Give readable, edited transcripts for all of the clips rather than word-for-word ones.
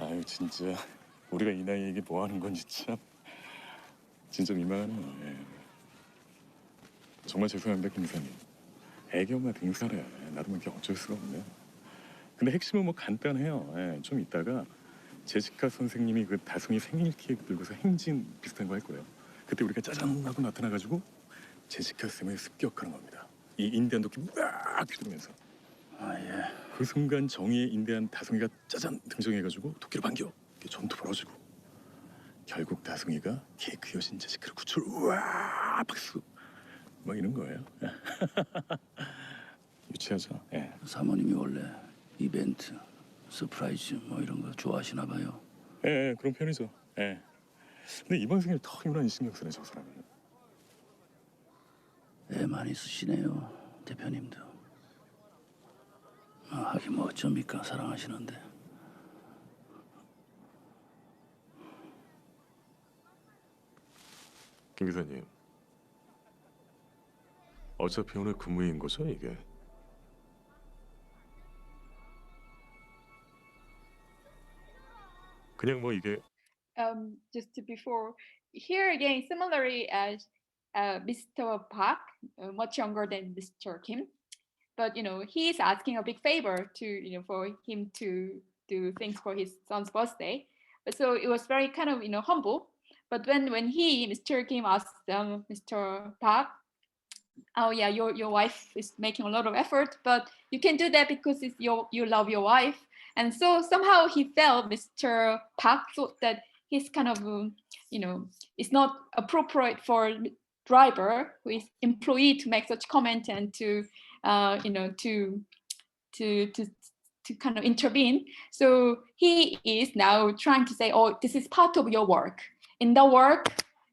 아유 진짜 우리가 이 나이에 이게 뭐 하는 건지 참 진짜 민망하네요. 예. 정말 죄송합니다, 김 이사님. 애기 엄마 등살에 나도 뭐 이렇게 어쩔 수가 없네요. 근데 핵심은 뭐 간단해요. 예, 좀 이따가 제시카 선생님이 그 다송이 생일 케이크 들고서 행진 비슷한 거 할 거예요. 그때 우리가 짜잔 하고 나타나가지고 제시카 쌤을 습격하는 겁니다. 이 인디안 도끼 막 휘두르면서. 아 예. 그 순간 정의의 인디안 다송이가 짜잔 등장해가지고 도끼로 반겨. 이게 전투 벌어지고 결국 다송이가 케이크 여신 제시카를 구출. 우와 박수. 뭐 이런 거예요. 유치하죠. 예. 사모님이 원래 이벤트, 서프라이즈 뭐 이런 거 좋아하시나 봐요. 예, 그런 편이죠. 예. 근데 이번 생일 더 유난히 신경 쓰네 저 사람은. 애 많이 쓰시네요, 대표님도. 하긴 뭐 어쩝니까, 사랑하시는데. 김 기사님, 어차피 오늘 근무인 거죠 이게? 그냥 뭐 이게 Just to before here again, similarly as Mr. Park, much younger than Mr. Kim, but he's asking a big favor to for him to do things for his son's birthday. But so it was very kind of humble. But when Mr. Kim asked Mr. Park, oh yeah, your wife is making a lot of effort, but you can do that because you love your wife. And so somehow he felt Mr. Park thought that he's kind of it's not appropriate for driver who is employee to make such comment and to kind of intervene. So he is now trying to say, oh, this is part of your work. In the work,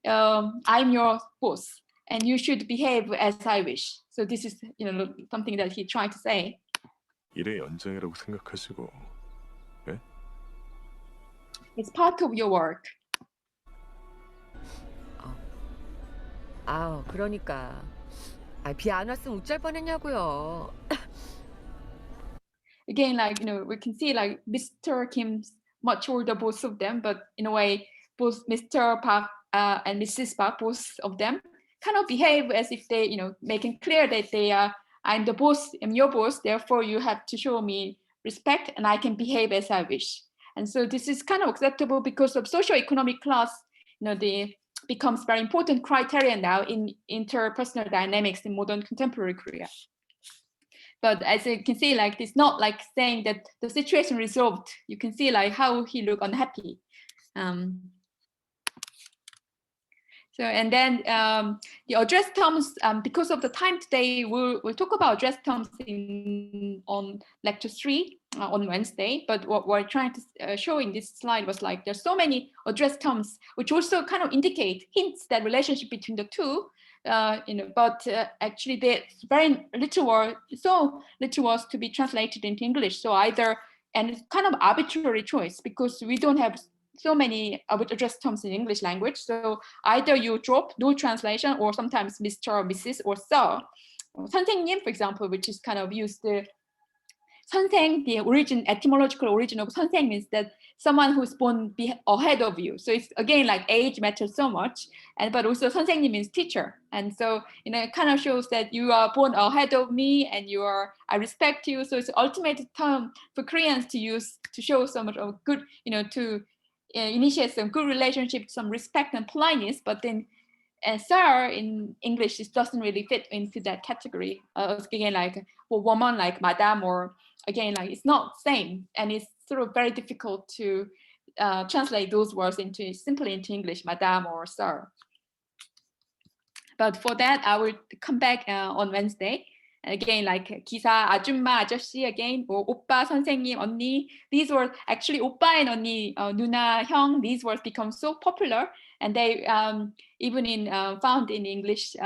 I'm your boss and you should behave as I wish. So this is something that he tried to say. 일의 연장이라고 생각하시고, 예? It's part of your work. 그러니까. 비 안 왔으면 어쩔 뻔했냐고요. Again, we can see Mr. Kim's much older, both of them, but in a way, both Mr. Park and Mrs. Park, both of them, kind of behave as if they, making clear that they are, I'm the boss, I'm your boss, therefore you have to show me respect and I can behave as I wish. And so this is kind of acceptable because of socio-economic class, the becomes very important criteria now in interpersonal dynamics in modern contemporary Korea. But as you can see, it's not saying that the situation resolved. You can see how he looked unhappy. So and then the address terms, because of the time today, we'll talk about address terms on lecture 3 on Wednesday. But what we're trying to show in this slide was there's so many address terms which also kind of indicate hints that relationship between the two. But actually there's very little or so little was to be translated into English. So either, and it's kind of arbitrary choice because we don't have so many address terms in English language. So either you drop no translation or sometimes Mr. or Mrs. or Sir. 선생님, for example, which is kind of used the 선생, the etymological origin of 선생 means that someone who's born ahead of you. So it's again age matters so much, but also 선생님 means teacher, and so it kind of shows that you are born ahead of me, and I respect you. So it's the ultimate term for Koreans to use to show so much of good, to initiate some good relationship, some respect and politeness. But then sir in English, it doesn't really fit into that category. Again, for woman like madam, or again it's not same, and it's sort of very difficult to translate those words simply into English, madam or sir. But for that, I will come back on Wednesday. Again, 기사, 아줌마, 아저씨, again, or 오빠, 선생님, 언니. These words, actually, 오빠 and 언니, 누나, 형, these words become so popular, and they even found in English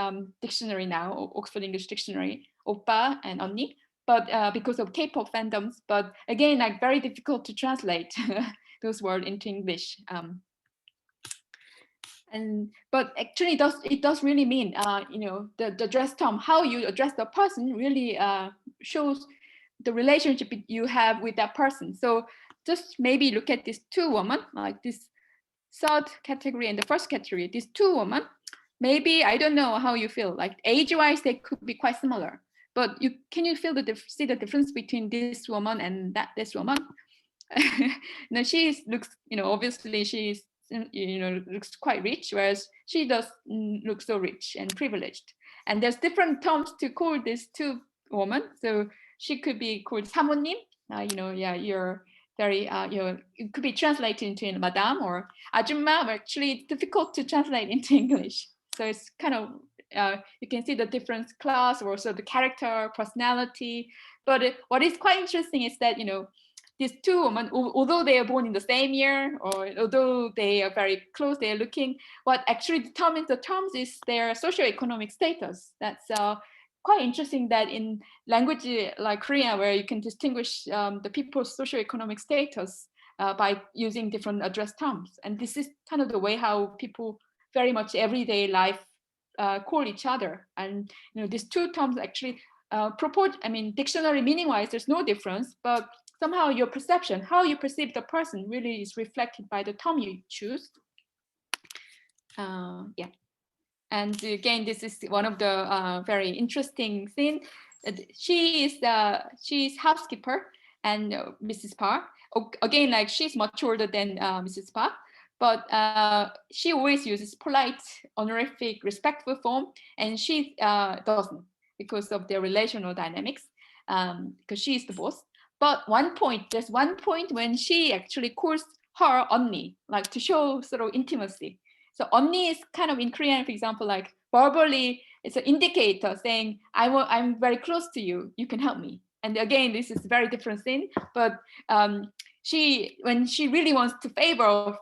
dictionary now, Oxford English Dictionary, 오빠 and 언니. But because of K-pop fandoms, but again, very difficult to translate those words into English. But actually it does really mean the address term, how you address the person really shows the relationship you have with that person. So just maybe look at these two women, like this third category and the first category, these two women, maybe, I don't know how you feel, like age-wise, they could be quite similar, but can you feel see the difference between this woman and this woman? Now she looks, obviously she's, looks quite rich, whereas she does look so rich and privileged. And there's different terms to call these two women. So she could be called 사모님, you're very, it could be translated into madame, or 아줌마, actually difficult to translate into English. So it's kind of, you can see the different class, or also the character, personality. But what is quite interesting is that, these two women, although they are born in the same year, or although they are very close, they are looking, what actually determines the terms is their socio-economic status. That's quite interesting, that in language like Korean, where you can distinguish the people's socio-economic status by using different address terms. And this is kind of the way how people very much everyday life call each other. And these two terms actually dictionary meaning-wise, there's no difference, but somehow your perception, how you perceive the person, really is reflected by the term you choose. Yeah. And again, this is one of the very interesting things. She is housekeeper, and Mrs. Park. Again, like she's much older than Mrs. Park, but she always uses polite, honorific, respectful form, and she doesn't, because of their relational dynamics, because she is the boss. But there's one point when she actually calls her 언니, like to show sort of intimacy. So 언니 is kind of in Korean, for example, like verbally, it's an indicator saying, I'm very close to you, you can help me. And again, this is a very different thing, but when she really wants to favor,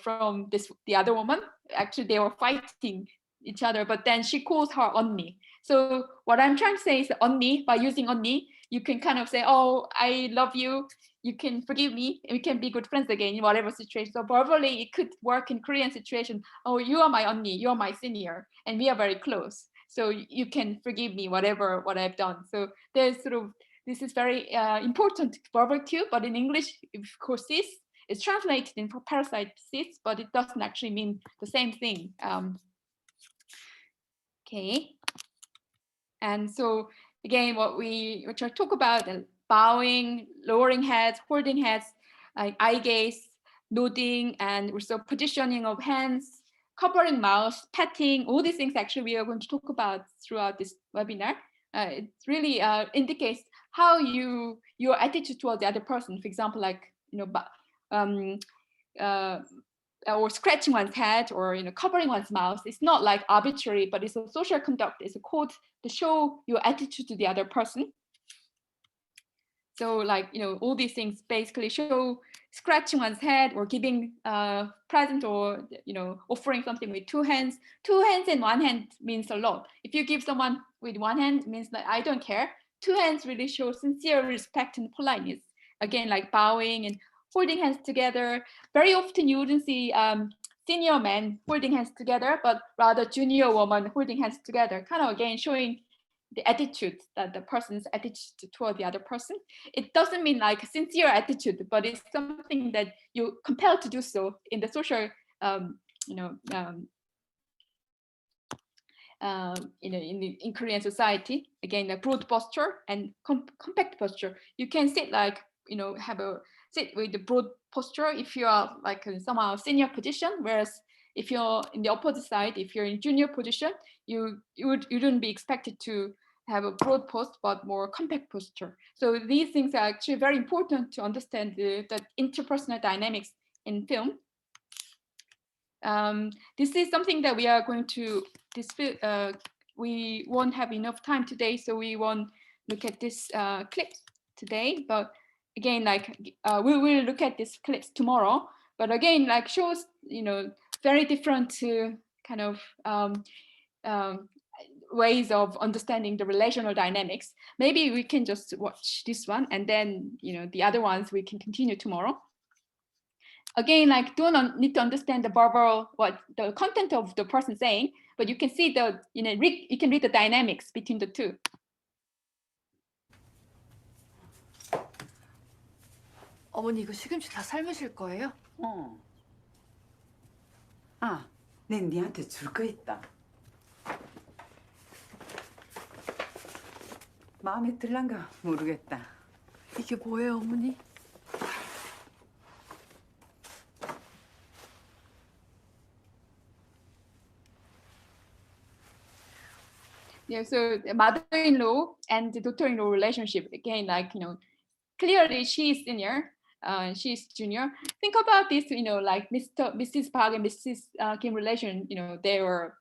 from the other woman, actually they were fighting each other, but then she calls her 언니. So what I'm trying to say is that 언니, by using 언니, you can kind of say, oh, I love you, you can forgive me, and we can be good friends again in whatever situation. So verbally, it could work in Korean situation. Oh, you are my 언니, you're my senior, and we are very close. So you can forgive me what I've done. So there's sort of, this is very important verbal cue, but in English, of course, cis is translated in parasite cis, but it doesn't actually mean the same thing. Okay. And so again, which I talk about, bowing, lowering heads, holding heads, eye gaze, nodding, and also positioning of hands, covering mouth, patting, all these things actually we are going to talk about throughout this webinar. It really indicates how your attitude toward the other person. For example, like, or scratching one's head, or covering one's mouth. It's not like arbitrary, but it's a social conduct. It's a code to show your attitude to the other person. So like, all these things basically show scratching one's head, or giving a present, or offering something with two hands. Two hands and one hand means a lot. If you give someone with one hand, it means like, I don't care. Two hands really show sincere respect and politeness. Again, like bowing and holding hands together. Very often you wouldn't see senior men holding hands together, but rather junior women holding hands together, kind of again showing the attitude, that the person's attitude toward the other person. It doesn't mean like a sincere attitude, but it's something that you're compelled to do so in the social, in Korean society. Again, a broad posture and compact posture. You can sit like, sit with the broad posture if you are like in somehow senior position, whereas if you're in the opposite side, if you're in junior position, you wouldn't be expected to have a broad post, but more compact posture. So these things are actually very important to understand the interpersonal dynamics in film. This is something that we are going to we won't have enough time today, so we won't look at this clips today. But again, like we will look at these clips tomorrow. But again, like shows very different kind of ways of understanding the relational dynamics. Maybe we can just watch this one, and then the other ones we can continue tomorrow. Again, like don't need to understand the verbal, what the content of the person saying, but you can see the you can read the dynamics between the two. 어머니 이거 시금치 다 삶으실 거예요? 어. 아, 내 니한테 줄 거 있다. 마음에 들란가 모르겠다. 이게 뭐예요, 어머니? Yeah, so the mother-in-law and the daughter-in-law relationship, again, like, clearly she's senior, she's junior. Think about this, like Mrs. Park and Mrs. Kim relation, they were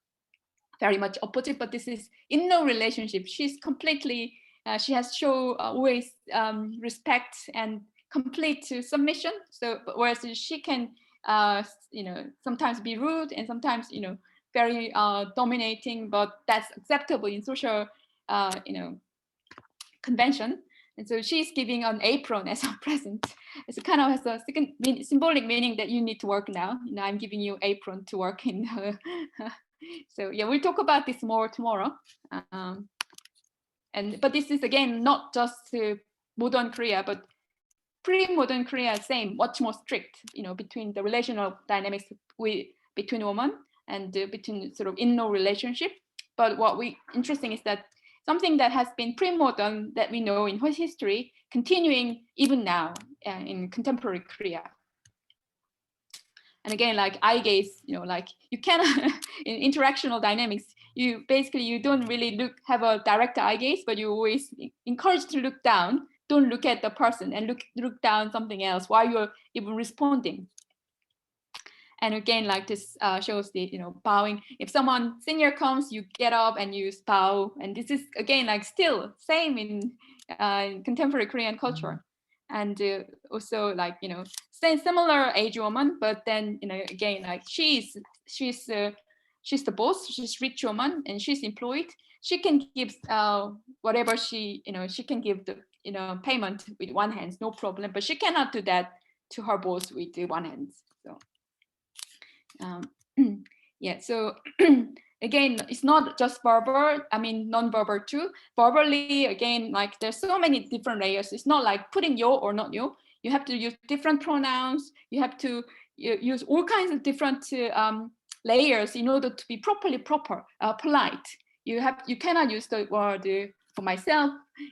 very much opposite, but this is in no relationship. She's completely, she has shown always respect and complete submission. So, whereas she can, sometimes be rude and sometimes, very dominating, but that's acceptable in social, convention. And so she's giving an apron as a present. It's kind of has a symbolic meaning that you need to work now. I'm giving you apron to work in. So yeah, we'll talk about this more tomorrow. But this is again not just modern Korea, but pre-modern Korea, same, much more strict, between the relational dynamics between women and between sort of in no relationship. But what interesting is that something that has been pre-modern that we know in history, continuing even now in contemporary Korea. And again, like eye gaze, like you cannot in interactional dynamics, you don't really have a direct eye gaze, but you always encouraged to look down. Don't look at the person and look down something else while you're even responding. And again, like this shows the bowing. If someone senior comes, you get up and you bow. And this is again like still same in contemporary Korean culture. And also like similar age woman, but then again like she's the boss. She's rich woman and she's employed. She can give whatever she can give the payment with one hand, no problem. But she cannot do that to her boss with one hand. So. Yeah, so again, it's not just verbal, non-verbal too. Verbally, again, like there's so many different layers. It's not like putting yo or not yo. You have to use different pronouns. You have to use all kinds of different layers in order to be polite. You cannot use the word for myself.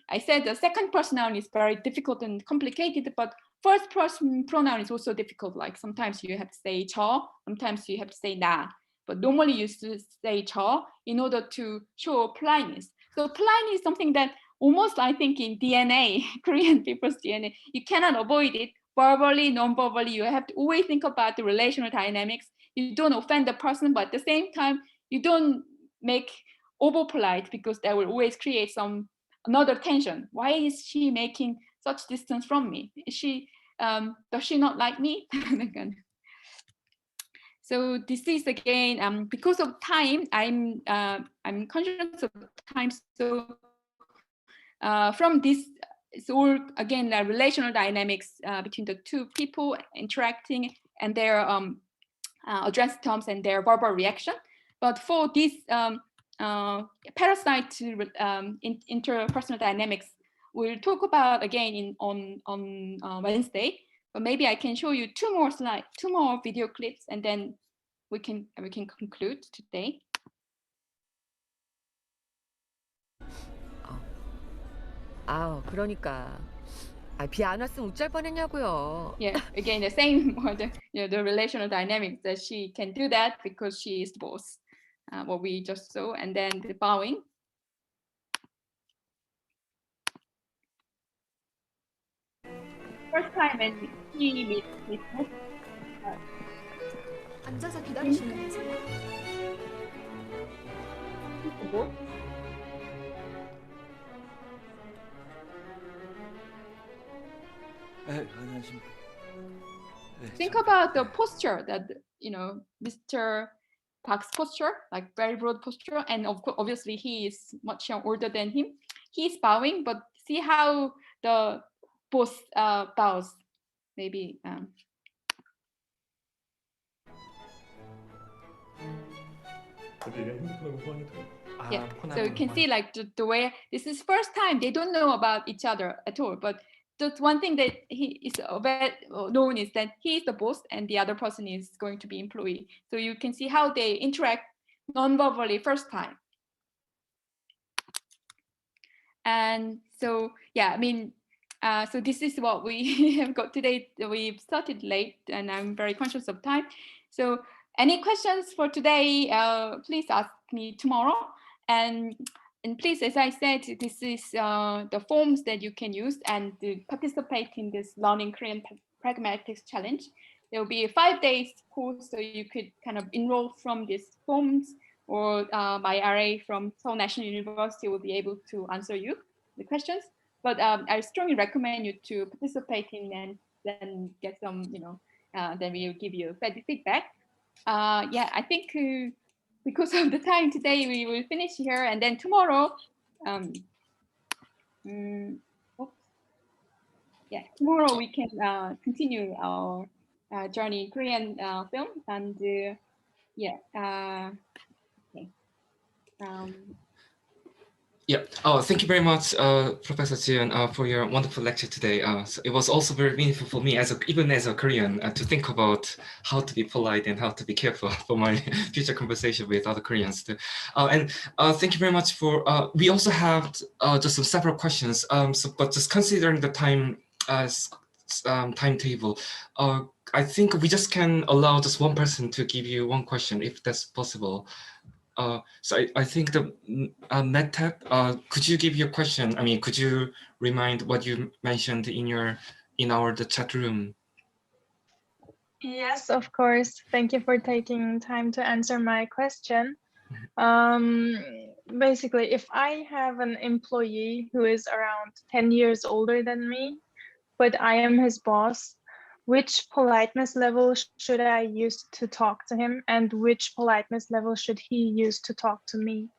I said the second person noun is very difficult and complicated, but first person pronoun is also difficult. Like sometimes you have to say 저, sometimes you have to say 나. But normally you say 저 in order to show politeness. So politeness is something that almost I think in DNA, Korean people's DNA, you cannot avoid it. Verbally, non-verbally, you have to always think about the relational dynamics. You don't offend the person, but at the same time, you don't make over polite because that will always create another tension. Why is she making such distance from me? Is she does she not like me? So this is again because of time. I'm conscious of time. So from this, it's all again the relational dynamics between the two people interacting and their address terms and their verbal reaction. But for this parasite interpersonal dynamics, we'll talk about again on Wednesday. But maybe I can show you two more video clips, and then we can conclude today. 그러니까 비 안 왔으면 어쩔 뻔했냐고요. Yeah, again the same the relational dynamics that she can do that because she is the boss. What we just saw, and then the bowing. First time when he meets 앉아서 기다리시면 되세요. the boss. 안녕하십니까. Think about the posture that Mr. Park's posture, like very broad posture, and obviously he is much older than him. He's bowing, but see how the boss bows. Maybe. Yeah. So you can see like the way this is first time they don't know about each other at all, but just one thing that he is known is that he is the boss and the other person is going to be employee. So you can see how they interact non-verbally first time. And so, yeah, I mean, so this is what we have got today. We've started late and I'm very conscious of time. So any questions for today, please ask me tomorrow. And please, as I said, this is the forms that you can use and to participate in this Learning Korean Pragmatics Challenge. There will be a 5 days course, so you could kind of enroll from these forms, or my RA from Seoul National University will be able to answer you the questions. But I strongly recommend you to participate in and then get some, then we'll give you feedback. Yeah, I think because of the time today, we will finish here, and then tomorrow, tomorrow we can continue our journey in Korean film, and okay. Yeah. Oh, thank you very much, Professor Jian, for your wonderful lecture today. So it was also very meaningful for me, even as a Korean, to think about how to be polite and how to be careful for my future conversation with other Koreans too. And thank you very much for. We also have just some several questions. But just considering the timetable, I think we just can allow just one person to give you one question, if that's possible. So I think the Mehtap, could you give your question? I mean, could you remind what you mentioned in the chat room? Yes, of course. Thank you for taking time to answer my question. Basically, if I have an employee who is around 10 years older than me, but I am his boss, which politeness level should I use to talk to him, and which politeness level should he use to talk to me?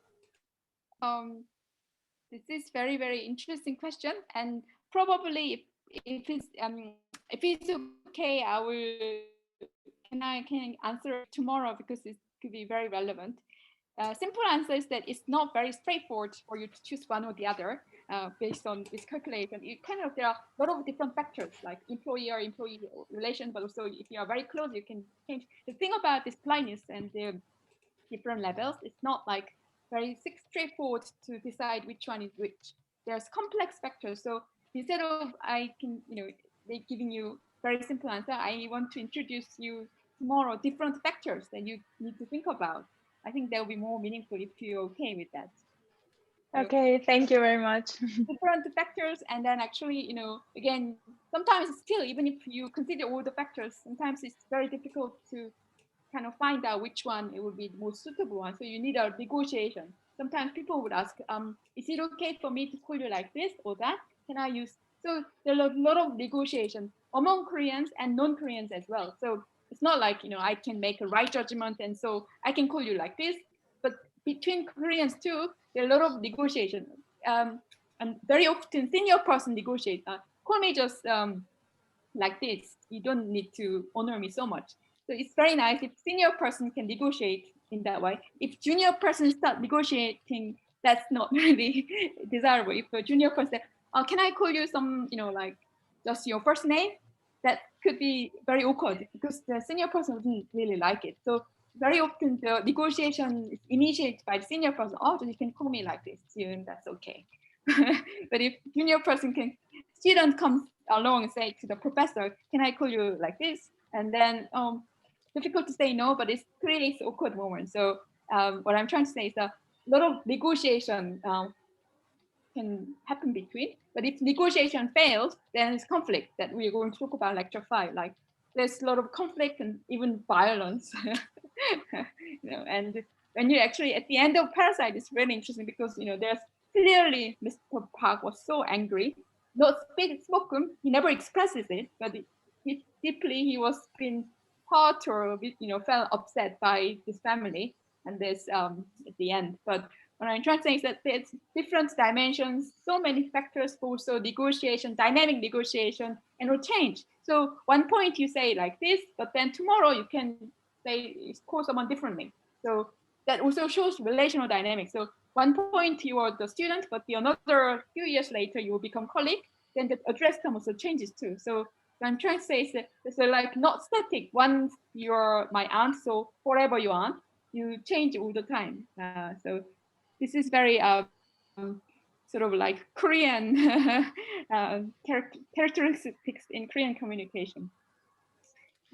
This is very, very interesting question, and probably if it's okay, I can answer tomorrow because it could be very relevant. Simple answer is that it's not very straightforward for you to choose one or the other based on this calculation. There are a lot of different factors like employee relation, but also if you are very close, you can change. The thing about this politeness and the different levels, it's not like very straightforward to decide which one is which. There's complex factors. So instead of giving you very simple answer, I want to introduce you tomorrow different factors that you need to think about. I think that will be more meaningful if you're okay with that. Okay, thank you very much. Different factors, and then actually, again, sometimes still, even if you consider all the factors, sometimes it's very difficult to kind of find out which one it would be the most suitable one. So you need a negotiation. Sometimes people would ask, is it okay for me to call you like this or that? Can I use? So there are a lot of negotiation among Koreans and non-Koreans as well. So it's not like, I can make a right judgment and so I can call you like this. But between Koreans too, there are a lot of negotiation. And very often senior person negotiate. Call me just like this. You don't need to honor me so much. So it's very nice if senior person can negotiate in that way. If junior person start negotiating, that's not really desirable. If a junior person, can I call you some, like just your first name? That could be very awkward because the senior person wouldn't really like it. So very often the negotiation is initiated by the senior person. Oh, you can call me like this, and that's okay. But if junior person student comes along and say to the professor, can I call you like this? And then difficult to say no, but it creates awkward moments. So what I'm trying to say is a lot of negotiation can happen between, but if negotiation fails, then it's conflict that we're going to talk about lecture 5. Like there's a lot of conflict and even violence. And when you actually at the end of Parasite, it's really interesting because there's clearly Mr. Park was so angry, not spoken, he never expresses it, but he was being hurt or felt upset by his family and this at the end. But what I'm trying to say is that there's different dimensions, so many factors for negotiation, dynamic negotiation, and will change. So one point you say like this, but then tomorrow you can say call someone differently. So that also shows relational dynamics. So one point you are the student, but another few years later you will become colleague. then the address term also changes too. So I'm trying to say is that it's like not static. Once you're my aunt, so forever your aunt, you change all the time. So this is very sort of like Korean characteristics in Korean communication.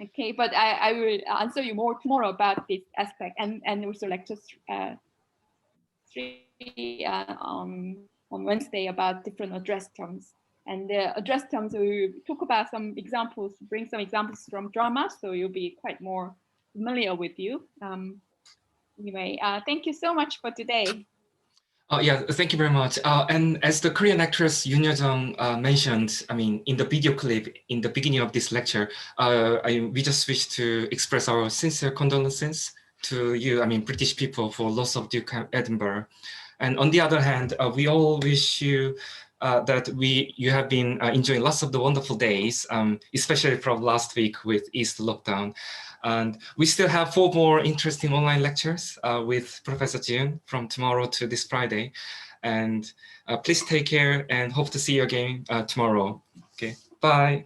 Okay, but I will answer you more tomorrow about this aspect, and also lecture 3 on Wednesday about different address terms. And the address terms, we will talk about some examples, bring some examples from drama, so you'll be quite more familiar with you. Anyway, thank you so much for today. Yeah, thank you very much. And as the Korean actress Yoon Yo-jung mentioned, I mean, in the video clip in the beginning of this lecture, we just wish to express our sincere condolences to you, I mean, British people, for loss of Duke Edinburgh. And on the other hand, we all wish you that you have been enjoying lots of the wonderful days, especially from last week with East lockdown. And we still have 4 more interesting online lectures with Professor Jiun from tomorrow to this Friday. And please take care and hope to see you again tomorrow. Okay, bye.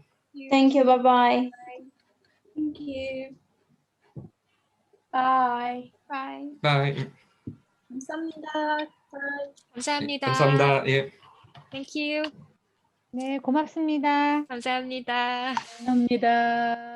Thank you. Bye-bye. Thank you. Bye. Bye. Bye. 감사합니다. 감사합니다. 감사합니다. 예. Thank you. 네, 고맙습니다. 감사합니다. 감사합니다.